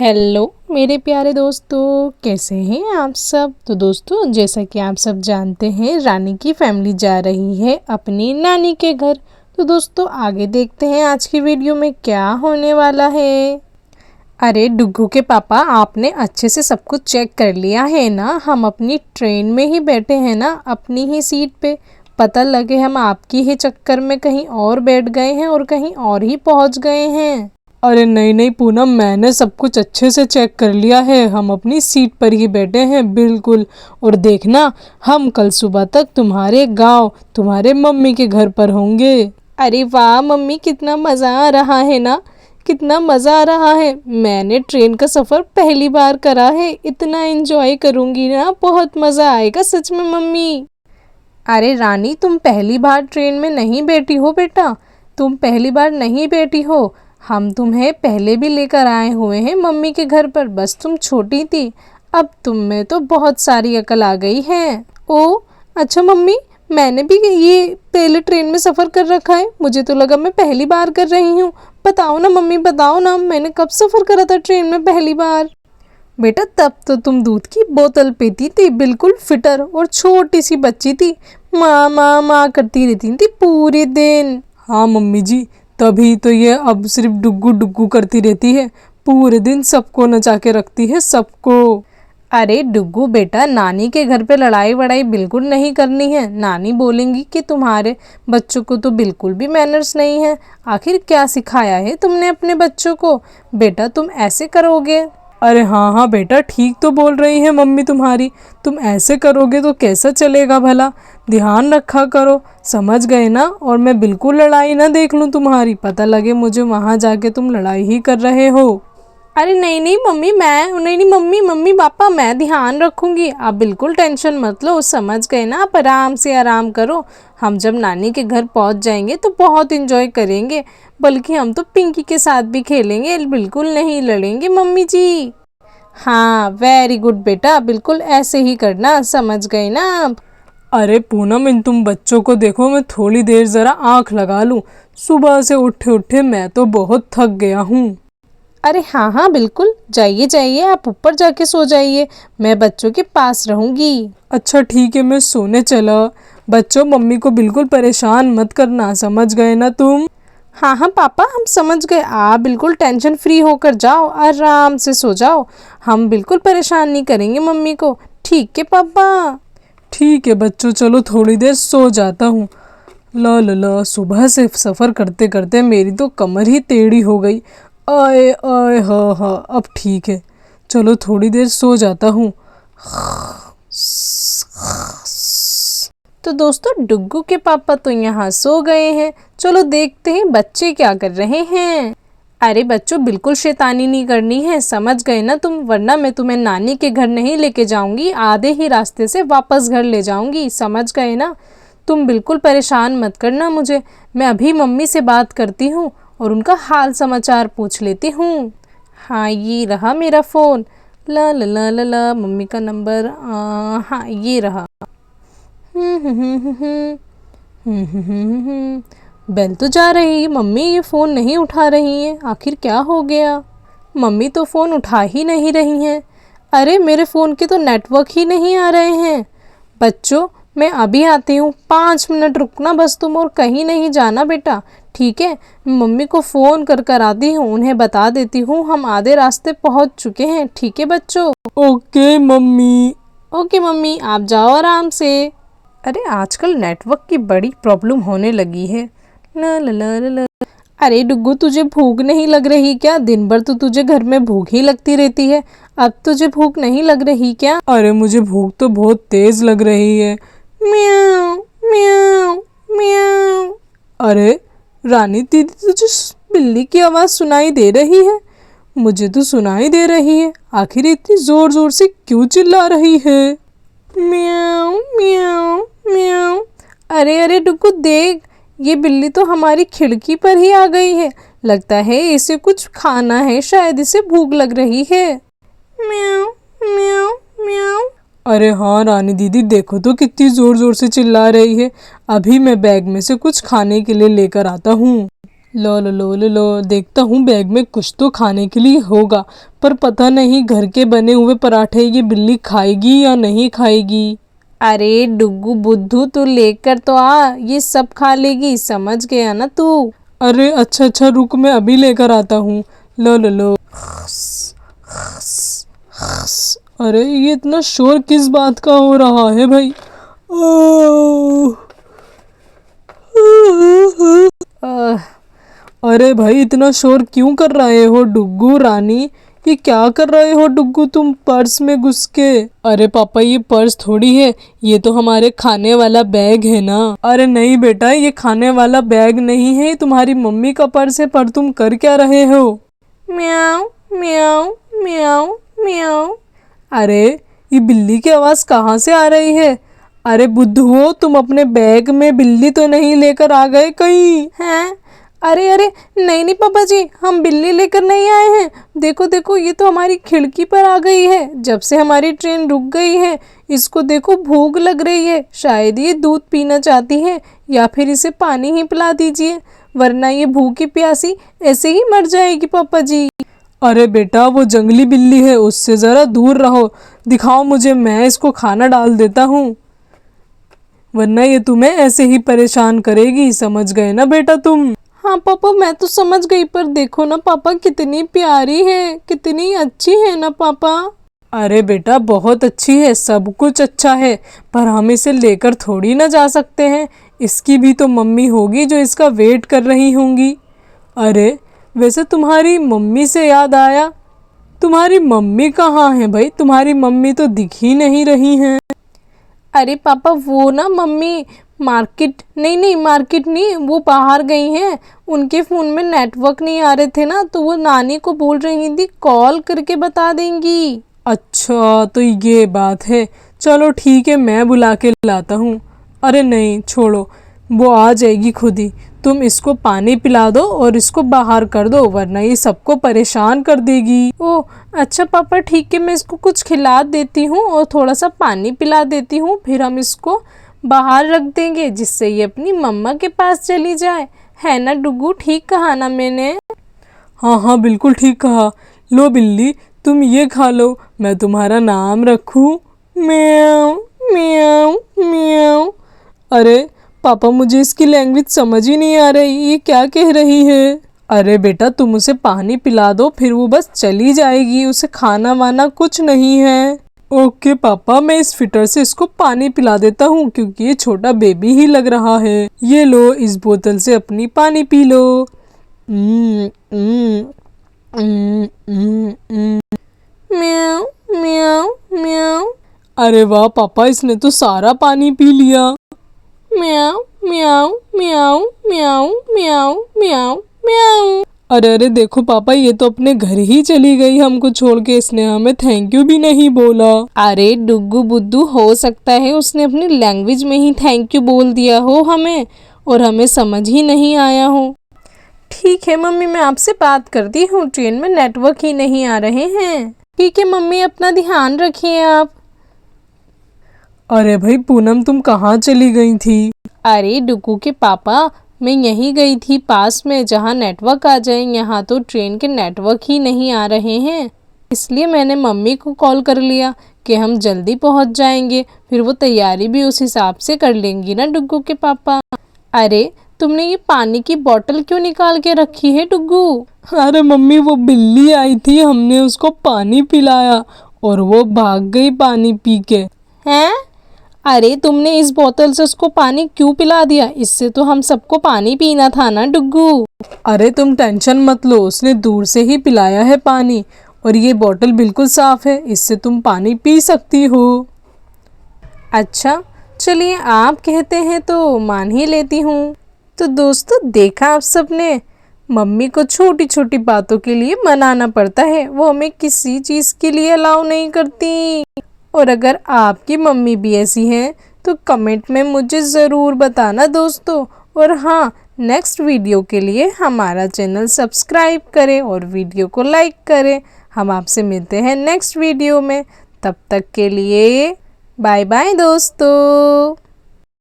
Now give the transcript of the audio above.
Hello मेरे प्यारे दोस्तों, कैसे हैं आप सब। तो दोस्तों, जैसा कि आप सब जानते हैं, रानी की फैमिली जा रही है अपनी नानी के घर। तो दोस्तों, आगे देखते हैं आज की वीडियो में क्या होने वाला है। अरे डुग्गू के पापा, आपने अच्छे से सब कुछ चेक कर लिया है ना। हम अपनी ट्रेन में ही बैठे हैं ना, अपनी ही सीट पे। पता लगे हम आपकी ही चक्कर में कहीं और बैठ गए हैं और कहीं और ही पहुंच गए हैं। अरे नहीं नहीं पूनम, मैंने सब कुछ अच्छे से चेक कर लिया है। हम अपनी सीट पर ही बैठे हैं बिल्कुल। और देखना, हम कल सुबह तक तुम्हारे गांव, तुम्हारे मम्मी के घर पर होंगे। अरे वाह मम्मी, कितना मज़ा आ रहा है ना, कितना मज़ा आ रहा है। मैंने ट्रेन का सफ़र पहली बार करा है, इतना एंजॉय करूँगी ना, बहुत मज़ा आएगा सच में मम्मी। अरे रानी, तुम पहली बार ट्रेन में नहीं बैठी हो बेटा, तुम पहली बार नहीं बैठी हो। हम तुम्हें पहले भी लेकर आए हुए हैं मम्मी के घर पर, बस तुम छोटी थी। अब तुम में तो बहुत सारी अकल आ गई है। ओ अच्छा मम्मी, मैंने भी ये पहले ट्रेन में सफ़र कर रखा है। मुझे तो लगा मैं पहली बार कर रही हूँ। बताओ ना मम्मी, बताओ ना, मैंने कब सफ़र करा था ट्रेन में पहली बार। बेटा, तब तो तुम दूध की बोतल पीती थी, बिल्कुल फिटर और छोटी सी बच्ची थी। माँ माँ माँ करती रहती थी पूरे दिन। हाँ मम्मी जी, तभी तो ये अब सिर्फ डुग्गू डुग्गू करती रहती है। पूरे दिन सबको नचा के रखती है, सबको। अरे डुग्गू बेटा, नानी के घर पे लड़ाई वड़ाई बिल्कुल नहीं करनी है। नानी बोलेंगी कि तुम्हारे बच्चों को तो बिल्कुल भी मैनर्स नहीं है। आखिर क्या सिखाया है तुमने अपने बच्चों को। बेटा तुम ऐसे करोगे। अरे हाँ हाँ बेटा, ठीक तो बोल रही है मम्मी तुम्हारी। तुम ऐसे करोगे तो कैसा चलेगा भला। ध्यान रखा करो, समझ गए ना। और मैं बिल्कुल लड़ाई ना देख लूँ तुम्हारी, पता लगे मुझे वहाँ जाके तुम लड़ाई ही कर रहे हो। अरे नहीं नहीं मम्मी, मैं नहीं नहीं मम्मी मम्मी पापा, मैं ध्यान रखूँगी। आप बिल्कुल टेंशन मत लो, समझ गए ना। आप आराम से आराम करो। हम जब नानी के घर पहुँच जाएंगे तो बहुत इंजॉय करेंगे। बल्कि हम तो पिंकी के साथ भी खेलेंगे, बिल्कुल नहीं लड़ेंगे मम्मी जी। हाँ वेरी गुड बेटा, बिल्कुल ऐसे ही करना, समझ गए ना आप। अरे पूनम, इन तुम बच्चों को देखो, मैं थोड़ी देर ज़रा आँख लगा लूँ। सुबह से उठे उठे मैं तो बहुत थक गया हूँ। अरे हाँ हाँ बिल्कुल, जाइए जाइए, आप ऊपर जाके सो जाइए, मैं बच्चों के पास रहूँगी। अच्छा ठीक है, मैं सोने चला। बच्चों, मम्मी को बिल्कुल परेशान मत करना, समझ गए ना तुम। हाँ हाँ पापा, हम समझ गए। आप बिल्कुल टेंशन फ्री होकर जाओ, आराम से सो जाओ। हम बिल्कुल परेशान नहीं करेंगे मम्मी को। ठीक है पापा। ठीक है बच्चों, चलो थोड़ी देर सो जाता हूँ। ला ला ला, सुबह से सफ़र करते करते मेरी तो कमर ही टेढ़ी हो गई। आए आए, हाँ हाँ अब ठीक है। चलो थोड़ी देर सो जाता हूँ। तो दोस्तों, डुग्गू के पापा तो यहाँ सो गए हैं। चलो देखते हैं बच्चे क्या कर रहे हैं। अरे बच्चों, बिल्कुल शैतानी नहीं करनी है, समझ गए ना तुम, वरना मैं तुम्हें नानी के घर नहीं लेके जाऊंगी, आधे ही रास्ते से वापस घर ले जाऊंगी, समझ गए ना। तुम बिल्कुल परेशान मत करना मुझे। मैं अभी मम्मी से बात करती हूँ और उनका हाल समाचार पूछ लेती हूँ। हाँ ये रहा मेरा फ़ोन। ला ला ला ला ला, मम्मी का नंबर, हाँ ये रहा। बेल तो जा रही है, मम्मी ये फ़ोन नहीं उठा रही है, आखिर क्या हो गया। मम्मी तो फ़ोन उठा ही नहीं रही हैं। अरे मेरे फ़ोन के तो नेटवर्क ही नहीं आ रहे हैं। बच्चों, मैं अभी आती हूँ, 5 मिनट रुकना बस तुम, और कहीं नहीं जाना बेटा, ठीक है। मम्मी को फ़ोन कर कर आती हूँ, उन्हें बता देती हूँ हम आधे रास्ते पहुँच चुके हैं, ठीक है बच्चों। Okay mummy. ओके मम्मी, आप जाओ आराम से। अरे आजकल नेटवर्क की बड़ी प्रॉब्लम होने लगी है। ला ला ला ला ला। अरे डुग्गू, तुझे भूख नहीं लग रही क्या। दिन भर तो तुझे घर में भूख ही लगती रहती है, अब तुझे भूख नहीं लग रही क्या। अरे मुझे भूख तो बहुत तेज लग रही है। म्याऊ म्याऊ म्याऊ। अरे रानी दीदी, तुझे बिल्ली की आवाज़ सुनाई दे रही है। मुझे तो सुनाई दे रही है, आखिर इतनी ज़ोर ज़ोर से क्यों चिल्ला रही है। म्याऊ म्याऊ म्याऊ। अरे अरे डुग्गू देख, ये बिल्ली तो हमारी खिड़की पर ही आ गई है। लगता है इसे कुछ खाना है, शायद इसे भूख लग रही है। म्याऊ म्याऊ म्याऊ। अरे हाँ रानी दीदी, देखो तो कितनी ज़ोर ज़ोर से चिल्ला रही है। अभी मैं बैग में से कुछ खाने के लिए लेकर आता हूँ। लो लो लो लो लो, देखता हूँ बैग में कुछ तो खाने के लिए होगा, पर पता नहीं घर के बने हुए पराठे ये बिल्ली खाएगी या नहीं खाएगी। अरे डुग्गू बुद्धू तू लेकर तो आ, ये सब खा लेगी, समझ गया ना तू। अरे अच्छा अच्छा रुक, मैं अभी लेकर आता हूँ। लो लो लो। अरे ये इतना शोर किस बात का हो रहा है भाई। अरे भाई इतना शोर क्यों कर रहे हो डुग्गू रानी, ये क्या कर रहे हो डुग्गू तुम पर्स में घुस के। अरे पापा ये पर्स थोड़ी है, ये तो हमारे खाने वाला बैग है ना। अरे नहीं बेटा ये खाने वाला बैग नहीं है, ये तुम्हारी मम्मी का पर्स है, पर तुम कर क्या रहे हो। म्याऊ म्याऊ म्याऊ म्याऊ। अरे ये बिल्ली की आवाज कहाँ से आ रही है। अरे बुद्धुओ तुम अपने बैग में बिल्ली तो नहीं लेकर आ गए कहीं हैं। अरे अरे नहीं नहीं पापा जी, हम बिल्ली लेकर नहीं आए हैं। देखो देखो ये तो हमारी खिड़की पर आ गई है, जब से हमारी ट्रेन रुक गई है। इसको देखो भूख लग रही है, शायद ये दूध पीना चाहती है, या फिर इसे पानी ही पिला दीजिए, वरना ये भूखी प्यासी ऐसे ही मर जाएगी पापा जी। अरे बेटा वो जंगली बिल्ली है, उससे ज़रा दूर रहो। दिखाओ मुझे, मैं इसको खाना डाल देता हूँ, वरना ये तुम्हें ऐसे ही परेशान करेगी, समझ गए ना बेटा तुम। हाँ पापा मैं तो समझ गई, पर देखो ना पापा कितनी प्यारी है, कितनी अच्छी है ना पापा। अरे बेटा बहुत अच्छी है, सब कुछ अच्छा है, पर हम इसे लेकर थोड़ी ना जा सकते हैं, इसकी भी तो मम्मी होगी जो इसका वेट कर रही होंगी। अरे वैसे तुम्हारी मम्मी से याद आया, तुम्हारी मम्मी कहाँ है भाई, तुम्हारी मम्मी तो दिख ही नहीं रही हैं। अरे पापा वो ना मम्मी मार्केट नहीं, वो बाहर गई हैं, उनके फ़ोन में नेटवर्क नहीं आ रहे थे ना, तो वो नानी को बोल रही थी कॉल करके बता देंगी। अच्छा तो ये बात है, चलो ठीक है मैं बुला के लाता हूँ। अरे नहीं छोड़ो, वो आ जाएगी खुद ही, तुम इसको पानी पिला दो और इसको बाहर कर दो, वरना ये सबको परेशान कर देगी। ओह अच्छा पापा ठीक है, मैं इसको कुछ खिला देती हूँ और थोड़ा सा पानी पिला देती हूँ, फिर हम इसको बाहर रख देंगे जिससे ये अपनी मम्मा के पास चली जाए, है ना डुग्गू, ठीक कहा ना मैंने। हाँ हाँ बिल्कुल ठीक कहा। लो बिल्ली तुम ये खा लो, मैं तुम्हारा नाम रखूँ। म्याऊ म्याऊ म्याऊ। अरे पापा मुझे इसकी लैंग्वेज समझ ही नहीं आ रही, ये क्या कह रही है। अरे बेटा तुम उसे पानी पिला दो, फिर वो बस चली जाएगी, उसे खाना वाना कुछ नहीं है। ओके पापा मैं इस फिटर से इसको पानी पिला देता हूँ, क्योंकि ये छोटा बेबी ही लग रहा है। ये लो इस बोतल से अपनी पानी पी लो। म्याऊ म्याऊ म्याऊ। अरे वाह पापा इसने तो सारा पानी पी लिया। म्याऊ म्याऊ म्याऊ म्याऊ म्याऊ म्याऊ म्याऊ। अरे अरे देखो पापा ये तो अपने घर ही चली गई हमको छोड़ के, इसने हमें थैंक यू भी नहीं बोला। अरे डुग्गू बुद्धू हो सकता है उसने अपनी लैंग्वेज में ही थैंक यू बोल दिया हो हमें, और हमें समझ ही नहीं आया हो। ठीक है मम्मी मैं आपसे बात करती हूँ, ट्रेन में नेटवर्क ही नहीं आ रहे हैं। ठीक है मम्मी अपना ध्यान रखिए आप। अरे भाई पूनम तुम कहाँ चली गई थी। अरे डुग्गू के पापा मैं यहीं गई थी पास में, जहाँ नेटवर्क आ जाए, यहाँ तो ट्रेन के नेटवर्क ही नहीं आ रहे हैं, इसलिए मैंने मम्मी को कॉल कर लिया कि हम जल्दी पहुँच जाएंगे, फिर वो तैयारी भी उस हिसाब से कर लेंगी ना डुग्गू के पापा। अरे तुमने ये पानी की बोतल क्यों निकाल के रखी है डुग्गू। अरे मम्मी वो बिल्ली आई थी, हमने उसको पानी पिलाया और वो भाग गई पानी पी के। हैं? अरे तुमने इस बोतल से उसको पानी क्यों पिला दिया, इससे तो हम सबको पानी पीना था ना डुग्गू। अरे तुम टेंशन मत लो, उसने दूर से ही पिलाया है पानी, और ये बोतल बिल्कुल साफ है, इससे तुम पानी पी सकती हो। अच्छा चलिए आप कहते हैं तो मान ही लेती हूँ। तो दोस्तों देखा आप सबने, मम्मी को छोटी छोटी बातों के लिए मनाना पड़ता है, वो हमें किसी चीज़ के लिए अलाउ नहीं करती। और अगर आपकी मम्मी भी ऐसी हैं तो कमेंट में मुझे ज़रूर बताना दोस्तों। और हाँ नेक्स्ट वीडियो के लिए हमारा चैनल सब्सक्राइब करें और वीडियो को लाइक करें। हम आपसे मिलते हैं नेक्स्ट वीडियो में, तब तक के लिए बाय बाय दोस्तों।